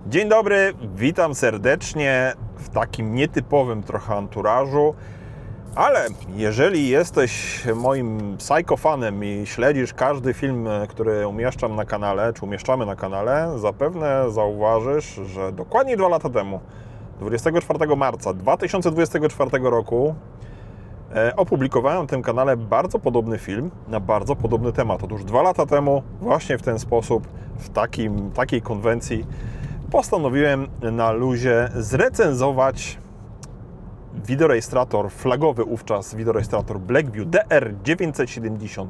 Dzień dobry, witam serdecznie w takim nietypowym trochę anturażu, ale jeżeli jesteś moim psychofanem i śledzisz każdy film, który umieszczam na kanale, czy umieszczamy na kanale, zapewne zauważysz, że dokładnie 2 lata temu, 24 marca 2024 roku, opublikowałem na tym kanale bardzo podobny film na bardzo podobny temat. Otóż 2 lata temu właśnie w ten sposób, w takiej konwencji postanowiłem na luzie zrecenzować wideorejestrator, flagowy ówczas wideorejestrator Blackview DR970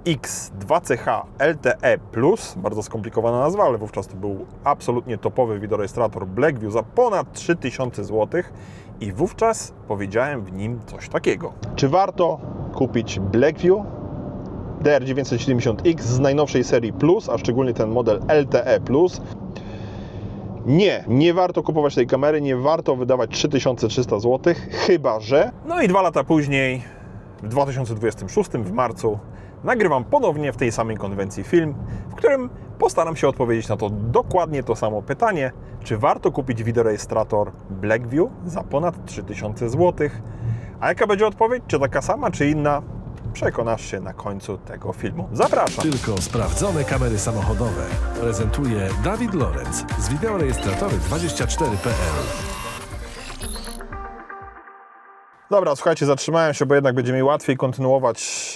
X2CH LTE+. Bardzo skomplikowana nazwa, ale wówczas to był absolutnie topowy wideorejestrator Blackview za ponad 3000 zł i wówczas powiedziałem w nim coś takiego. Czy warto kupić Blackview DR970X z najnowszej serii Plus, a szczególnie ten model LTE+? Nie warto kupować tej kamery, nie warto wydawać 3300 zł, chyba że... No i 2 lata później, w 2026, w marcu, nagrywam ponownie w tej samej konwencji film, w którym postaram się odpowiedzieć na to dokładnie to samo pytanie, czy warto kupić wideorejestrator Blackview za ponad 3000 zł. A jaka będzie odpowiedź? Czy taka sama, czy inna? Przekonasz się na końcu tego filmu. Zapraszam! Tylko sprawdzone kamery samochodowe. Prezentuje Dawid Lorenz z wideorejestratory24.pl. Dobra, słuchajcie, zatrzymałem się, bo jednak będzie mi łatwiej kontynuować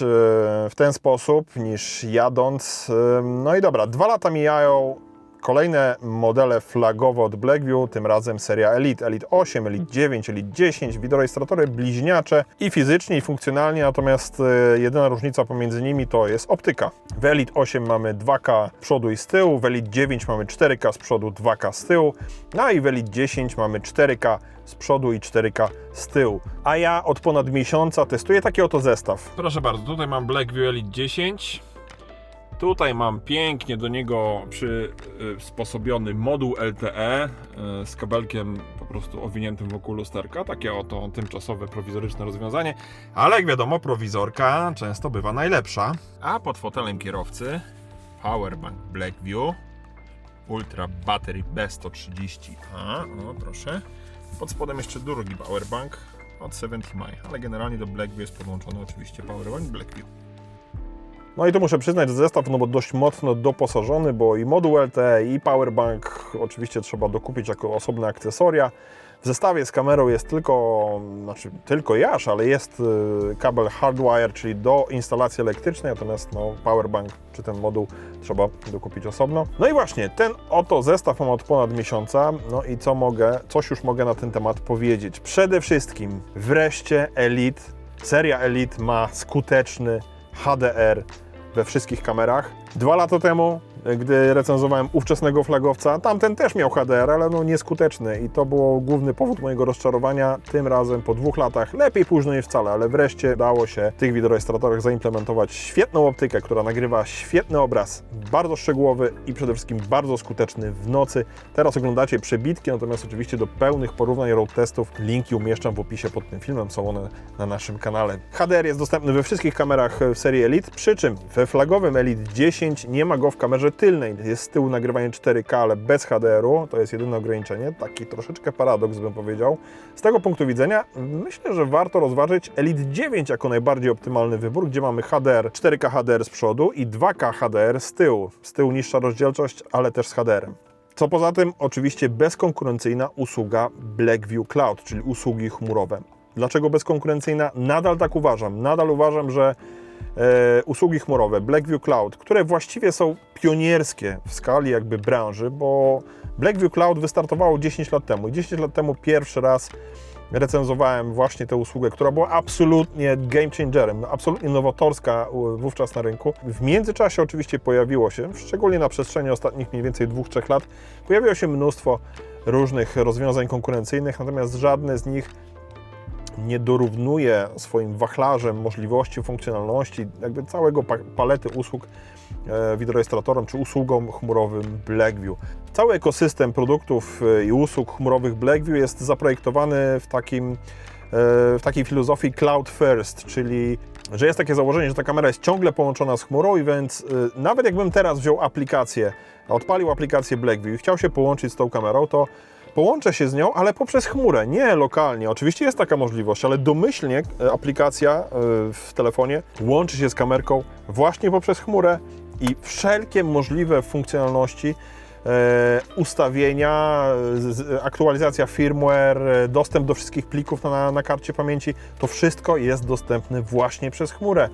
w ten sposób niż jadąc. No i dobra, 2 lata mijają. Kolejne modele flagowe od Blackview, tym razem seria Elite, Elite 8, Elite 9, Elite 10, wideorejestratory bliźniacze i fizycznie, i funkcjonalnie, natomiast jedyna różnica pomiędzy nimi to jest optyka. W Elite 8 mamy 2K z przodu i z tyłu, w Elite 9 mamy 4K z przodu, 2K z tyłu, no i w Elite 10 mamy 4K z przodu i 4K z tyłu. A ja od ponad miesiąca testuję taki oto zestaw. Proszę bardzo, tutaj mam Blackview Elite 10. Tutaj mam pięknie do niego przysposobiony moduł LTE z kabelkiem po prostu owiniętym wokół lusterka. Takie oto tymczasowe, prowizoryczne rozwiązanie. Ale jak wiadomo, prowizorka często bywa najlepsza. A pod fotelem kierowcy Powerbank Blackview Ultra Battery B130A. O, proszę. Pod spodem jeszcze drugi Powerbank od 70 Mi. Ale generalnie do Blackview jest podłączony oczywiście Powerbank Blackview. No i tu muszę przyznać, że zestaw bo dość mocno doposażony, bo i moduł LTE, i powerbank oczywiście trzeba dokupić jako osobne akcesoria. W zestawie z kamerą jest tylko jasz, ale jest kabel hardwire, czyli do instalacji elektrycznej, natomiast powerbank czy ten moduł trzeba dokupić osobno. No i właśnie, ten oto zestaw mam od ponad miesiąca, no i coś już mogę na ten temat powiedzieć. Przede wszystkim wreszcie Elite, seria Elite ma skuteczny HDR we wszystkich kamerach. 2 lata temu, gdy recenzowałem ówczesnego flagowca, tamten też miał HDR, ale nieskuteczny i to był główny powód mojego rozczarowania. Tym razem po 2 latach, lepiej późno niż wcale, ale wreszcie udało się w tych wideorejestratorach zaimplementować świetną optykę, która nagrywa świetny obraz, bardzo szczegółowy i przede wszystkim bardzo skuteczny w nocy. Teraz oglądacie przebitki, natomiast oczywiście do pełnych porównań road testów linki umieszczam w opisie pod tym filmem, są one na naszym kanale. HDR jest dostępny we wszystkich kamerach w serii Elite, przy czym we flagowym Elite 10 nie ma go w kamerze tylnej. Jest z tyłu nagrywanie 4K, ale bez HDR-u. To jest jedyne ograniczenie. Taki troszeczkę paradoks, bym powiedział. Z tego punktu widzenia myślę, że warto rozważyć Elite 9 jako najbardziej optymalny wybór, gdzie mamy HDR, 4K HDR z przodu i 2K HDR z tyłu. Z tyłu niższa rozdzielczość, ale też z HDR-em. Co poza tym, oczywiście bezkonkurencyjna usługa Blackview Cloud, czyli usługi chmurowe. Dlaczego bezkonkurencyjna? Nadal tak uważam. Nadal uważam, że usługi chmurowe, Blackview Cloud, które właściwie są pionierskie w skali jakby branży, bo Blackview Cloud wystartowało 10 lat temu i 10 lat temu pierwszy raz recenzowałem właśnie tę usługę, która była absolutnie game changerem, absolutnie nowatorska wówczas na rynku. W międzyczasie oczywiście pojawiło się, szczególnie na przestrzeni ostatnich mniej więcej 2-3 lat, pojawiło się mnóstwo różnych rozwiązań konkurencyjnych, natomiast żadne z nich nie dorównuje swoim wachlarzem możliwości, funkcjonalności, jakby całego palety usług wideorejestratorom czy usługom chmurowym Blackview. Cały ekosystem produktów i usług chmurowych Blackview jest zaprojektowany w takiej filozofii cloud first, czyli że jest takie założenie, że ta kamera jest ciągle połączona z chmurą i więc nawet jakbym teraz wziął aplikację odpalił aplikację Blackview i chciał się połączyć z tą kamerą, to połączę się z nią, ale poprzez chmurę, nie lokalnie. Oczywiście jest taka możliwość, ale domyślnie aplikacja w telefonie łączy się z kamerką właśnie poprzez chmurę i wszelkie możliwe funkcjonalności, ustawienia, aktualizacja firmware, dostęp do wszystkich plików na karcie pamięci, to wszystko jest dostępne właśnie przez chmurę.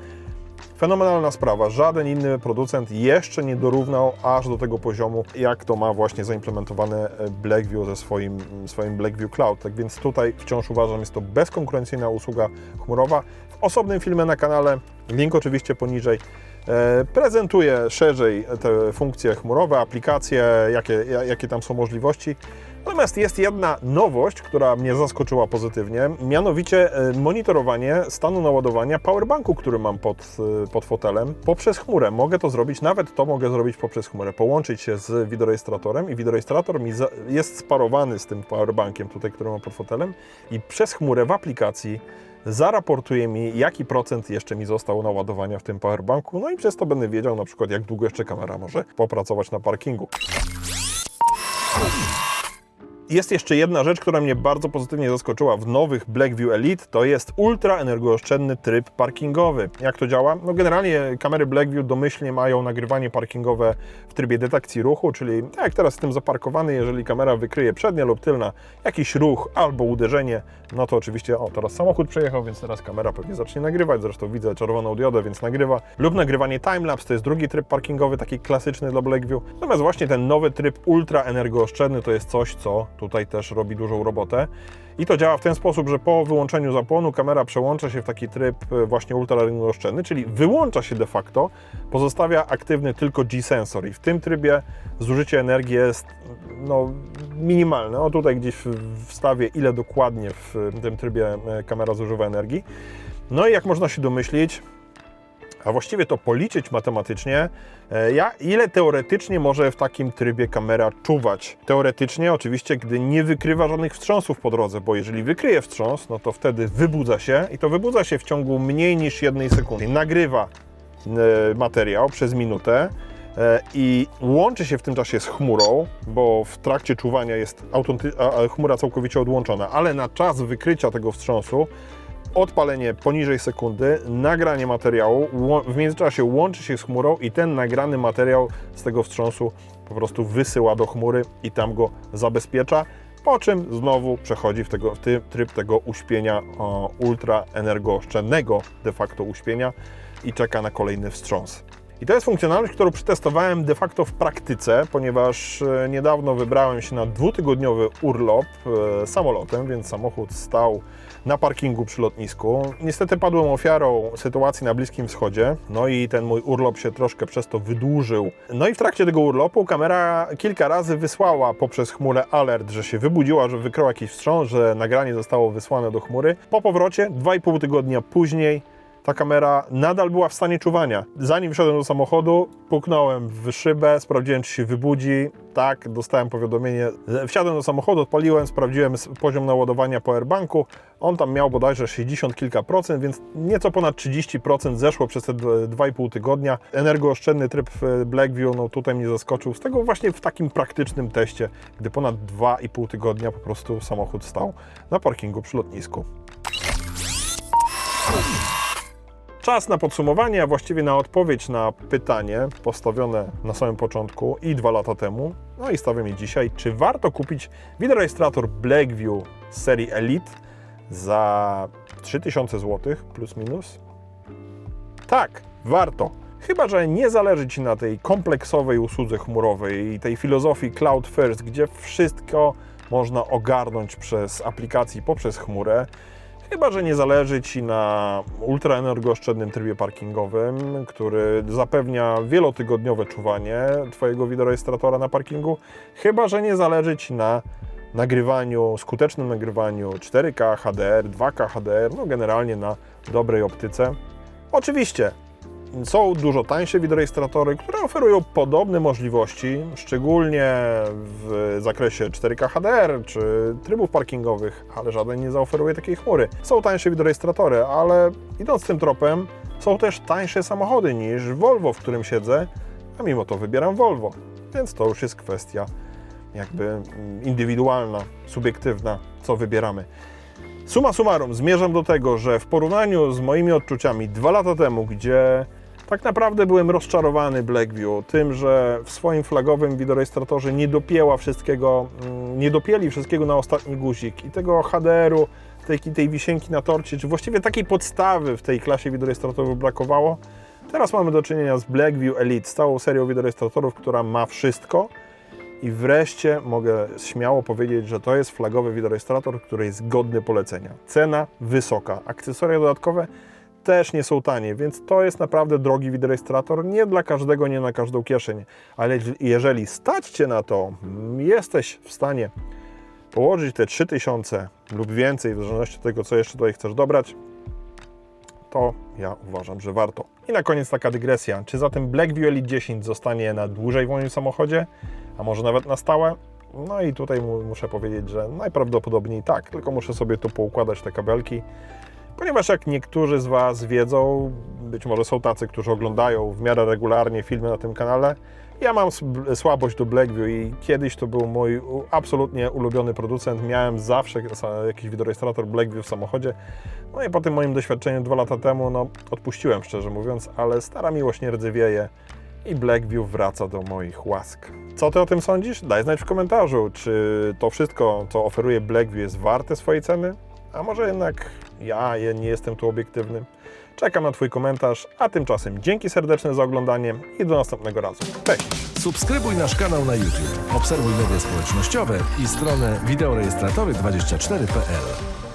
Fenomenalna sprawa. Żaden inny producent jeszcze nie dorównał aż do tego poziomu, jak to ma właśnie zaimplementowane Blackview ze swoim Blackview Cloud. Tak więc tutaj wciąż uważam, jest to bezkonkurencyjna usługa chmurowa. W osobnym filmie na kanale, link oczywiście poniżej, prezentuję szerzej te funkcje chmurowe, aplikacje, jakie tam są możliwości. Natomiast jest jedna nowość, która mnie zaskoczyła pozytywnie, mianowicie monitorowanie stanu naładowania powerbanku, który mam pod fotelem poprzez chmurę. Mogę to zrobić, nawet to mogę zrobić poprzez chmurę, połączyć się z wideorejestratorem i wideorejestrator jest sparowany z tym powerbankiem tutaj, który mam pod fotelem i przez chmurę w aplikacji zaraportuje mi, jaki procent jeszcze mi został naładowania w tym powerbanku, no i przez to będę wiedział na przykład, jak długo jeszcze kamera może popracować na parkingu. Jest jeszcze jedna rzecz, która mnie bardzo pozytywnie zaskoczyła w nowych Blackview Elite, to jest ultra energooszczędny tryb parkingowy. Jak to działa? No generalnie kamery Blackview domyślnie mają nagrywanie parkingowe w trybie detekcji ruchu, czyli tak jak teraz jestem zaparkowany, jeżeli kamera wykryje przednia lub tylna jakiś ruch albo uderzenie, no to oczywiście, teraz samochód przejechał, więc teraz kamera pewnie zacznie nagrywać, zresztą widzę czerwoną diodę, więc nagrywa. Lub nagrywanie timelapse, to jest drugi tryb parkingowy, taki klasyczny dla Blackview. Natomiast właśnie ten nowy tryb ultra energooszczędny to jest coś, co tutaj też robi dużą robotę. I to działa w ten sposób, że po wyłączeniu zapłonu kamera przełącza się w taki tryb właśnie ultraenergooszczędny, czyli wyłącza się de facto, pozostawia aktywny tylko G-sensor i w tym trybie zużycie energii jest minimalne. Tutaj gdzieś wstawię, ile dokładnie w tym trybie kamera zużywa energii. No i jak można się domyślić, a właściwie to policzyć matematycznie, ile teoretycznie może w takim trybie kamera czuwać. Teoretycznie oczywiście, gdy nie wykrywa żadnych wstrząsów po drodze, bo jeżeli wykryje wstrząs, no to wtedy wybudza się i to wybudza się w ciągu mniej niż 1 sekundy. Nagrywa materiał przez minutę i łączy się w tym czasie z chmurą, bo w trakcie czuwania jest chmura całkowicie odłączona, ale na czas wykrycia tego wstrząsu odpalenie poniżej sekundy, nagranie materiału, w międzyczasie łączy się z chmurą i ten nagrany materiał z tego wstrząsu po prostu wysyła do chmury i tam go zabezpiecza, po czym znowu przechodzi w tryb tego uśpienia, ultra energooszczędnego de facto uśpienia i czeka na kolejny wstrząs. I to jest funkcjonalność, którą przetestowałem de facto w praktyce, ponieważ niedawno wybrałem się na 2-tygodniowy urlop samolotem, więc samochód stał na parkingu przy lotnisku. Niestety padłem ofiarą sytuacji na Bliskim Wschodzie, no i ten mój urlop się troszkę przez to wydłużył. No i w trakcie tego urlopu kamera kilka razy wysłała poprzez chmurę alert, że się wybudziła, że wykryła jakiś wstrząs, że nagranie zostało wysłane do chmury. Po powrocie, 2,5 tygodnia później, ta kamera nadal była w stanie czuwania. Zanim wsiadłem do samochodu, puknąłem w szybę, sprawdziłem, czy się wybudzi. Tak, dostałem powiadomienie. Wsiadłem do samochodu, odpaliłem, sprawdziłem poziom naładowania powerbanku. On tam miał bodajże 60 kilka procent, więc nieco ponad 30% zeszło przez te 2,5 tygodnia. Energooszczędny tryb Blackview, tutaj mnie zaskoczył. Z tego właśnie w takim praktycznym teście, gdy ponad 2,5 tygodnia po prostu samochód stał na parkingu przy lotnisku. Czas na podsumowanie, a właściwie na odpowiedź na pytanie postawione na samym początku i 2 lata temu, no i stawiam je dzisiaj. Czy warto kupić wideorejestrator Blackview z serii Elite za 3000 zł plus minus? Tak, warto. Chyba że nie zależy Ci na tej kompleksowej usłudze chmurowej i tej filozofii Cloud First, gdzie wszystko można ogarnąć przez aplikację poprzez chmurę. Chyba że nie zależy Ci na ultraenergooszczędnym trybie parkingowym, który zapewnia wielotygodniowe czuwanie Twojego wideorejestratora na parkingu. Chyba że nie zależy Ci na nagrywaniu, skutecznym nagrywaniu 4K HDR, 2K HDR, generalnie na dobrej optyce. Oczywiście są dużo tańsze wideorejestratory, które oferują podobne możliwości, szczególnie w zakresie 4K HDR czy trybów parkingowych, ale żaden nie zaoferuje takiej chmury. Są tańsze wideorejestratory, ale idąc tym tropem, są też tańsze samochody niż Volvo, w którym siedzę, a mimo to wybieram Volvo. więc to już jest kwestia jakby indywidualna, subiektywna, co wybieramy. Summa summarum, zmierzam do tego, że w porównaniu z moimi odczuciami 2 lata temu, gdzie tak naprawdę byłem rozczarowany Blackview tym, że w swoim flagowym wideorejestratorze nie dopięli wszystkiego na ostatni guzik i tego HDR-u, tej wisienki na torcie, czy właściwie takiej podstawy w tej klasie wideorejestratorów brakowało. Teraz mamy do czynienia z Blackview Elite, z całą serią wideorejestratorów, która ma wszystko. I wreszcie mogę śmiało powiedzieć, że to jest flagowy wideorejestrator, który jest godny polecenia. Cena wysoka, akcesoria dodatkowe też nie są tanie, więc to jest naprawdę drogi wideorejestrator, nie dla każdego, nie na każdą kieszeń. Ale jeżeli stać Cię na to, jesteś w stanie położyć te 3000 lub więcej, w zależności od tego, co jeszcze tutaj chcesz dobrać, to ja uważam, że warto. I na koniec taka dygresja. Czy zatem Blackview Elite 10 zostanie na dłużej w moim samochodzie, a może nawet na stałe? No i tutaj muszę powiedzieć, że najprawdopodobniej tak, tylko muszę sobie tu poukładać te kabelki, ponieważ jak niektórzy z Was wiedzą, być może są tacy, którzy oglądają w miarę regularnie filmy na tym kanale, ja mam słabość do Blackview i kiedyś to był mój absolutnie ulubiony producent. Miałem zawsze jakiś wideorejestrator Blackview w samochodzie. No i po tym moim doświadczeniu 2 lata temu, no odpuściłem szczerze mówiąc, ale stara miłość nie rdzewieje i Blackview wraca do moich łask. Co Ty o tym sądzisz? Daj znać w komentarzu, czy to wszystko, co oferuje Blackview, jest warte swojej ceny? A może jednak ja nie jestem tu obiektywny? Czekam na Twój komentarz, a tymczasem dzięki serdeczne za oglądanie i do następnego razu. Cześć! Subskrybuj nasz kanał na YouTube, obserwuj media społecznościowe i stronę wideorejestratory24.pl.